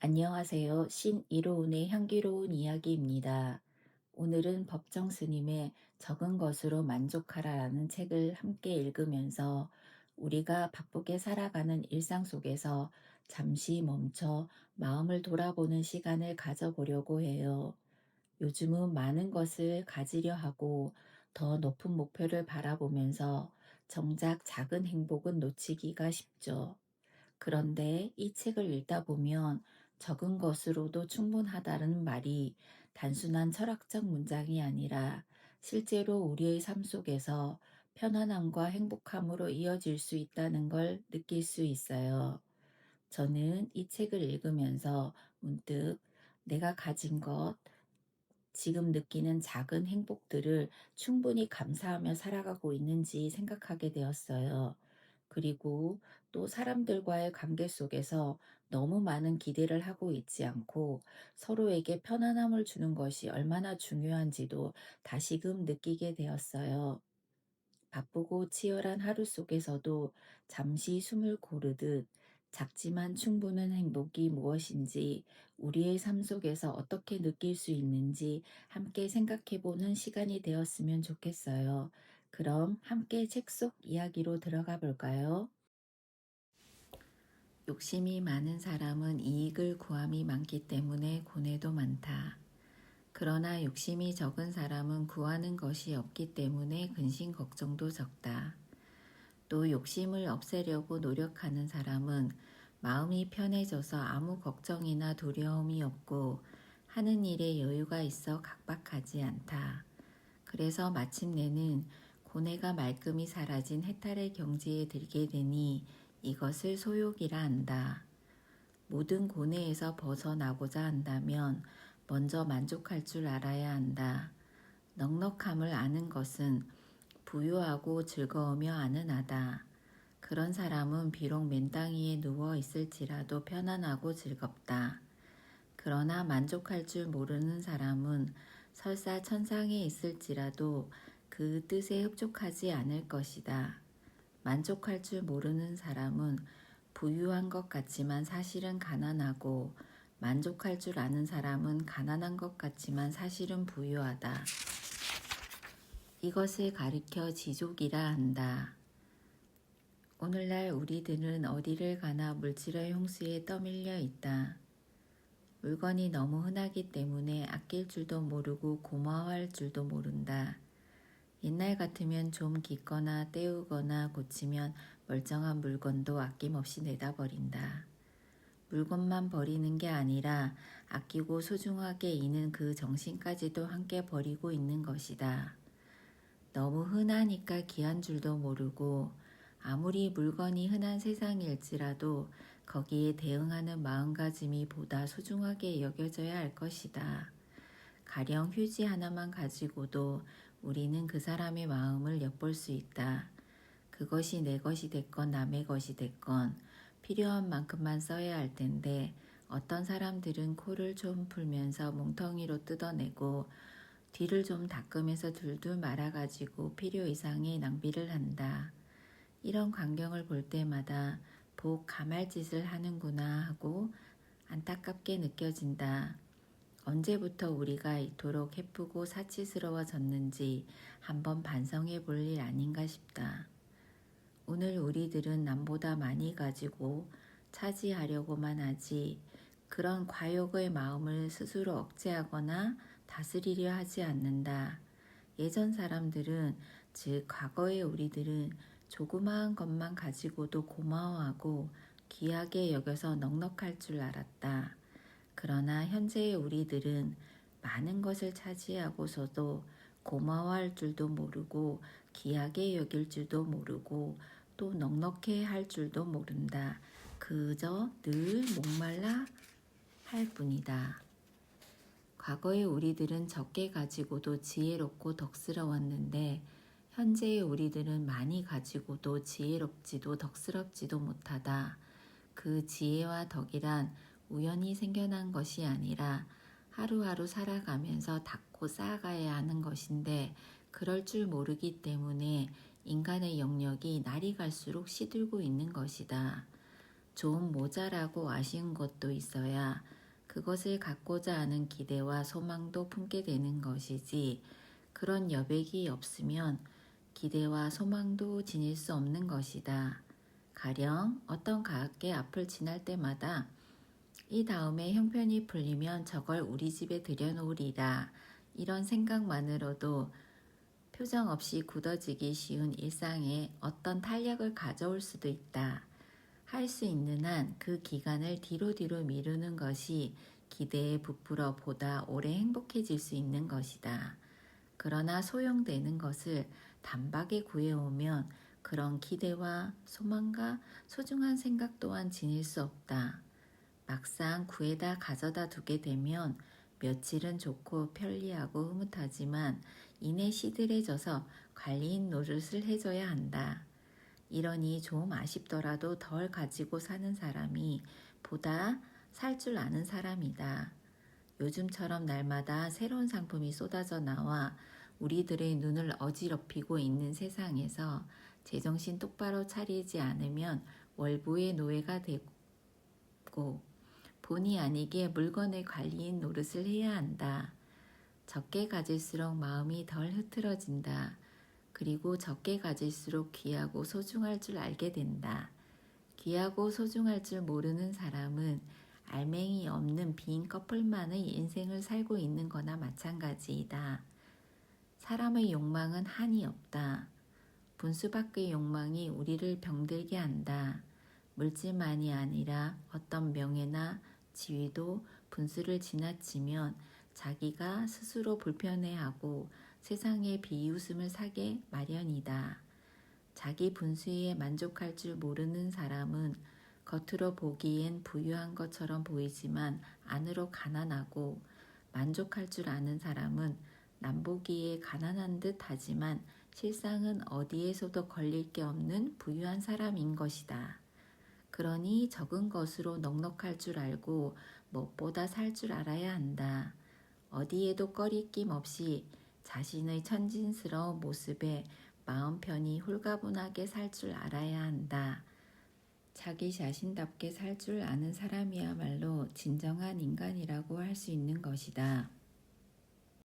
안녕하세요. 신이로운의 향기로운 이야기입니다. 오늘은 법정 스님의 적은 것으로 만족하라라는 책을 함께 읽으면서 우리가 바쁘게 살아가는 일상 속에서 잠시 멈춰 마음을 돌아보는 시간을 가져보려고 해요. 요즘은 많은 것을 가지려 하고 더 높은 목표를 바라보면서 정작 작은 행복은 놓치기가 쉽죠. 그런데 이 책을 읽다 보면 적은 것으로도 충분하다는 말이 단순한 철학적 문장이 아니라 실제로 우리의 삶 속에서 편안함과 행복함으로 이어질 수 있다는 걸 느낄 수 있어요. 저는 이 책을 읽으면서 문득 내가 가진 것, 지금 느끼는 작은 행복들을 충분히 감사하며 살아가고 있는지 생각하게 되었어요. 그리고 또 사람들과의 관계 속에서 너무 많은 기대를 하고 있지 않고 서로에게 편안함을 주는 것이 얼마나 중요한지도 다시금 느끼게 되었어요. 바쁘고 치열한 하루 속에서도 잠시 숨을 고르듯 작지만 충분한 행복이 무엇인지, 우리의 삶 속에서 어떻게 느낄 수 있는지 함께 생각해 보는 시간이 되었으면 좋겠어요. 그럼 함께 책 속 이야기로 들어가 볼까요? 욕심이 많은 사람은 이익을 구함이 많기 때문에 고뇌도 많다. 그러나 욕심이 적은 사람은 구하는 것이 없기 때문에 근심 걱정도 적다. 또 욕심을 없애려고 노력하는 사람은 마음이 편해져서 아무 걱정이나 두려움이 없고 하는 일에 여유가 있어 각박하지 않다. 그래서 마침내는 고뇌가 말끔히 사라진 해탈의 경지에 들게 되니 이것을 소욕이라 한다. 모든 고뇌에서 벗어나고자 한다면 먼저 만족할 줄 알아야 한다. 넉넉함을 아는 것은 부유하고 즐거우며 안은하다. 그런 사람은 비록 맨땅위에 누워 있을지라도 편안하고 즐겁다. 그러나 만족할 줄 모르는 사람은 설사 천상에 있을지라도 그 뜻에 흡족하지 않을 것이다. 만족할 줄 모르는 사람은 부유한 것 같지만 사실은 가난하고, 만족할 줄 아는 사람은 가난한 것 같지만 사실은 부유하다. 이것을 가리켜 지족이라 한다. 오늘날 우리들은 어디를 가나 물질의 홍수에 떠밀려 있다. 물건이 너무 흔하기 때문에 아낄 줄도 모르고 고마워할 줄도 모른다. 옛날 같으면 좀 깃거나 때우거나 고치면 멀쩡한 물건도 아낌없이 내다버린다. 물건만 버리는 게 아니라 아끼고 소중하게 이는 그 정신까지도 함께 버리고 있는 것이다. 너무 흔하니까 귀한 줄도 모르고, 아무리 물건이 흔한 세상일지라도 거기에 대응하는 마음가짐이 보다 소중하게 여겨져야 할 것이다. 가령 휴지 하나만 가지고도 우리는 그 사람의 마음을 엿볼 수 있다. 그것이 내 것이 됐건 남의 것이 됐건 필요한 만큼만 써야 할 텐데, 어떤 사람들은 코를 좀 풀면서 뭉텅이로 뜯어내고 뒤를 좀 닦으면서 둘둘 말아가지고 필요 이상의 낭비를 한다. 이런 광경을 볼 때마다 복 가말짓을 하는구나 하고 안타깝게 느껴진다. 언제부터 우리가 이토록 해프고 사치스러워졌는지 한번 반성해 볼 일 아닌가 싶다. 오늘 우리들은 남보다 많이 가지고 차지하려고만 하지, 그런 과욕의 마음을 스스로 억제하거나 다스리려 하지 않는다. 예전 사람들은, 즉 과거의 우리들은 조그마한 것만 가지고도 고마워하고 귀하게 여겨서 넉넉할 줄 알았다. 그러나 현재의 우리들은 많은 것을 차지하고서도 고마워할 줄도 모르고 귀하게 여길 줄도 모르고 또 넉넉해 할 줄도 모른다. 그저 늘 목말라 할 뿐이다. 과거의 우리들은 적게 가지고도 지혜롭고 덕스러웠는데, 현재의 우리들은 많이 가지고도 지혜롭지도 덕스럽지도 못하다. 그 지혜와 덕이란 우연히 생겨난 것이 아니라 하루하루 살아가면서 닦고 쌓아가야 하는 것인데, 그럴 줄 모르기 때문에 인간의 영역이 날이 갈수록 시들고 있는 것이다. 좋은 모자라고 아쉬운 것도 있어야 그것을 갖고자 하는 기대와 소망도 품게 되는 것이지, 그런 여백이 없으면 기대와 소망도 지닐 수 없는 것이다. 가령 어떤 가학의 앞을 지날 때마다 이 다음에 형편이 풀리면 저걸 우리 집에 들여놓으리라, 이런 생각만으로도 표정 없이 굳어지기 쉬운 일상에 어떤 탄력을 가져올 수도 있다. 할 수 있는 한 그 기간을 뒤로 미루는 것이 기대에 부풀어 보다 오래 행복해질 수 있는 것이다. 그러나 소용되는 것을 단박에 구해오면 그런 기대와 소망과 소중한 생각 또한 지닐 수 없다. 막상 구해다 가져다 두게 되면 며칠은 좋고 편리하고 흐뭇하지만 이내 시들해져서 관리인 노릇을 해줘야 한다. 이러니 좀 아쉽더라도 덜 가지고 사는 사람이 보다 살 줄 아는 사람이다. 요즘처럼 날마다 새로운 상품이 쏟아져 나와 우리들의 눈을 어지럽히고 있는 세상에서 제정신 똑바로 차리지 않으면 월부의 노예가 되고 본의 아니게 물건의 관리인 노릇을 해야 한다. 적게 가질수록 마음이 덜 흐트러진다. 그리고 적게 가질수록 귀하고 소중할 줄 알게 된다. 귀하고 소중할 줄 모르는 사람은 알맹이 없는 빈 껍질만의 인생을 살고 있는 거나 마찬가지이다. 사람의 욕망은 한이 없다. 분수 밖의 욕망이 우리를 병들게 한다. 물질만이 아니라 어떤 명예나 지위도 분수를 지나치면 자기가 스스로 불편해하고 세상에 비웃음을 사게 마련이다. 자기 분수에 만족할 줄 모르는 사람은 겉으로 보기엔 부유한 것처럼 보이지만 안으로 가난하고, 만족할 줄 아는 사람은 남보기에 가난한 듯 하지만 실상은 어디에서도 걸릴 게 없는 부유한 사람인 것이다. 그러니 적은 것으로 넉넉할 줄 알고 무엇보다 살 줄 알아야 한다. 어디에도 꺼리낌 없이 자신의 천진스러운 모습에 마음 편히 홀가분하게 살 줄 알아야 한다. 자기 자신답게 살 줄 아는 사람이야말로 진정한 인간이라고 할 수 있는 것이다.